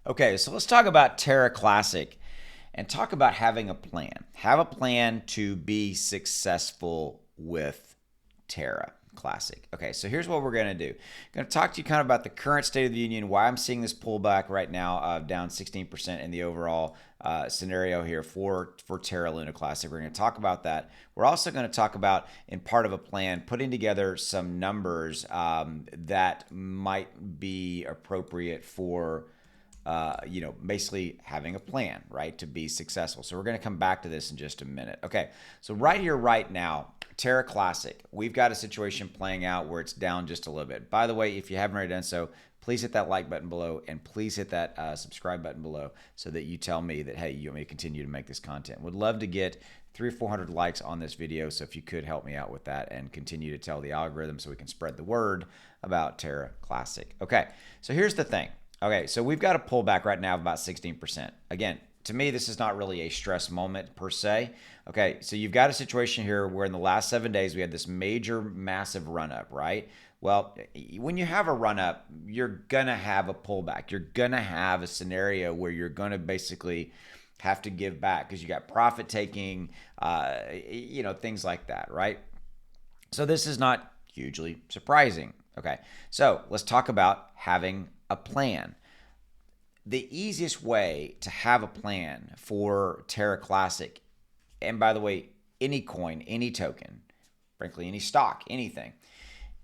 Okay, so let's talk about Terra Classic and talk about having a plan. Have a plan to be successful with Terra Classic. Okay, so here's what we're going to do. I'm going to talk to you kind of about the current state of the union, why I'm seeing this pullback right now, down 16% in the overall scenario here for Terra Luna Classic. We're going to talk about that. We're also going to talk about, in part of a plan, putting together some numbers that might be appropriate for basically having a plan, right, to be successful. So we're going to come back to this in just a minute. Okay, so right here, right now, Terra Classic, we've got a situation playing out where it's down just a little bit. By the way, if you haven't already done so, please hit that like button below and please hit that subscribe button below so that you tell me that, hey, you want me to continue to make this content. Would love to get 300 or 400 likes on this video, so if you could help me out with that and continue to tell the algorithm so we can spread the word about Terra Classic. Okay, so here's the thing. Okay, so we've got a pullback right now of about 16%. Again, to me, this is not really a stress moment per se. Okay, so you've got a situation here where in the last 7 days we had this major, massive run up, right? Well, when you have a run up, you're gonna have a pullback. You're gonna have a scenario where you're gonna basically have to give back because you got profit taking, things like that, right? So this is not hugely surprising. Okay, so let's talk about having a plan. The easiest way to have a plan for Terra Classic, and by the way, any coin, any token, frankly, any stock, anything,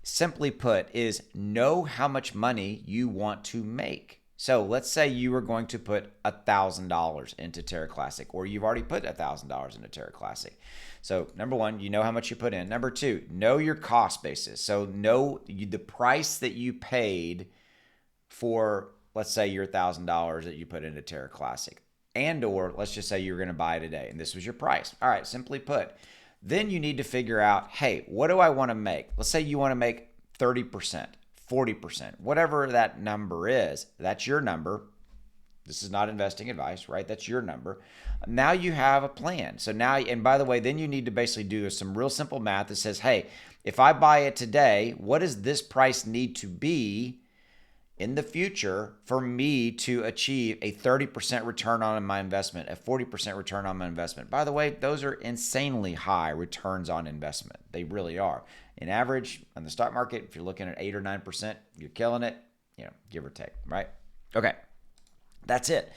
simply put, is know how much money you want to make. So let's say you were going to put $1,000 into Terra Classic, or you've already put $1,000 into Terra Classic. So number one, you know how much you put in. Number two, know your cost basis. So know the price that you paid for, let's say, your $1,000 that you put into Terra Classic. And or let's just say you were going to buy today and this was your price. All right, simply put. Then you need to figure out, hey, what do I want to make? Let's say you want to make 30%, 40%, whatever that number is. That's your number. This is not investing advice, right? That's your number. Now you have a plan. So now, and by the way, then you need to basically do some real simple math that says, hey, if I buy it today, what does this price need to be in the future for me to achieve a 30% return on my investment, a 40% return on my investment? By the way, those are insanely high returns on investment. They really are. In average, on the stock market, if you're looking at 8 or 9%, you're killing it, give or take, right? Okay. That's it.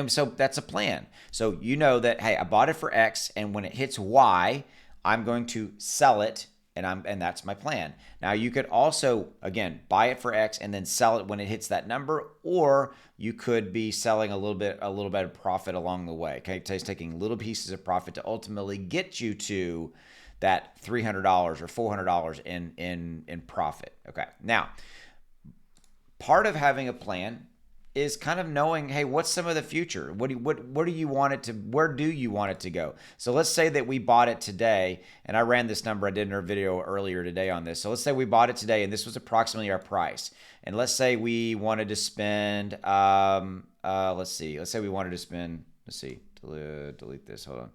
So that's a plan. So you know that, hey, I bought it for X, and when it hits Y, I'm going to sell it, and that's my plan. Now you could also, again, buy it for X and then sell it when it hits that number, or you could be selling a little bit of profit along the way. Okay, it's taking little pieces of profit to ultimately get you to that $300 or $400 in profit. Okay, now part of having a plan is kind of knowing, hey, what's some of the future? What do you want it to? Where do you want it to go? So let's say that we bought it today, and I ran this number I did in our video earlier today on this. So let's say we bought it today, and this was approximately our price. And let's say we wanted to spend, let's say we wanted to spend, delete this. Hold on.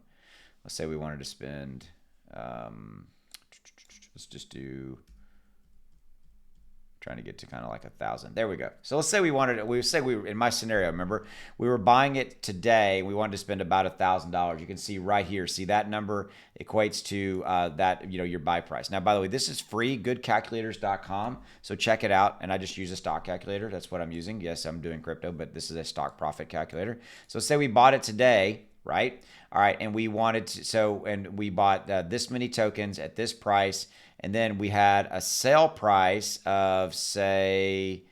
Let's say we wanted to spend, let's just do. Trying to get to kind of like 1,000. There we go. So let's say we in my scenario, remember, we were buying it today. We wanted to spend about $1,000. You can see right here. See that number equates to that, your buy price. Now, by the way, this is free, goodcalculators.com. So check it out. And I just use a stock calculator. That's what I'm using. Yes, I'm doing crypto, but this is a stock profit calculator. So say we bought it today, right? All right. And we wanted to, and we bought this many tokens at this price. And then we had a sale price of, say,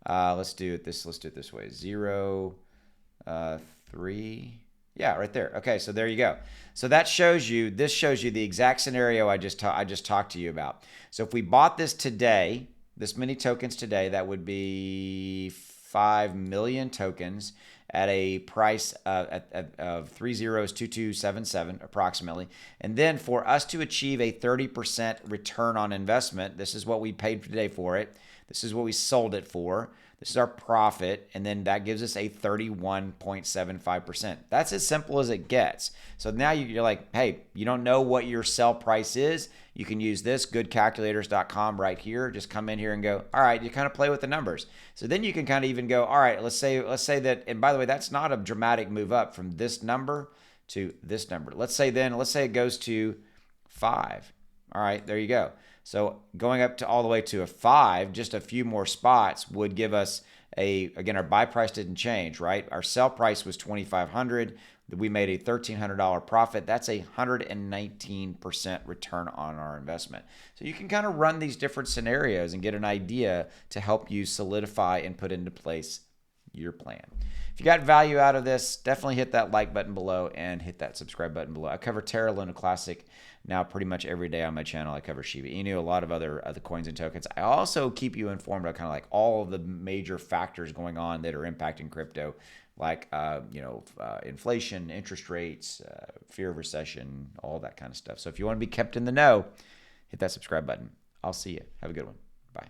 let's do it this way, 0, 3. Yeah, right there. Okay, so there you go. So this shows you the exact scenario I just talked to you about. So if we bought this today, this many tokens today, that would be 5 million tokens at a price of 302277 approximately. And then for us to achieve a 30% return on investment, this is what we paid today for it. This is what we sold it for. This is our profit, and then that gives us a 31.75%. That's as simple as it gets. So now you're like, hey, you don't know what your sell price is. You can use this goodcalculators.com right here. Just come in here and go, all right, you kind of play with the numbers. So then you can kind of even go, all right, let's say that, and by the way, that's not a dramatic move up from this number to this number. Let's say it goes to 5. All right, there you go. So going up to all the way to a 5, just a few more spots would give us again, our buy price didn't change, right? Our sell price was $2,500. We made a $1,300 profit. That's a 119% return on our investment. So you can kind of run these different scenarios and get an idea to help you solidify and put into place your plan. If you got value out of this, definitely hit that like button below and hit that subscribe button below. I cover Terra, Luna Classic now pretty much every day on my channel. I cover Shiba Inu, a lot of other coins and tokens. I also keep you informed about kind of like all of the major factors going on that are impacting crypto, like inflation, interest rates, fear of recession, all that kind of stuff. So if you want to be kept in the know, hit that subscribe button. I'll see you. Have a good one. Bye.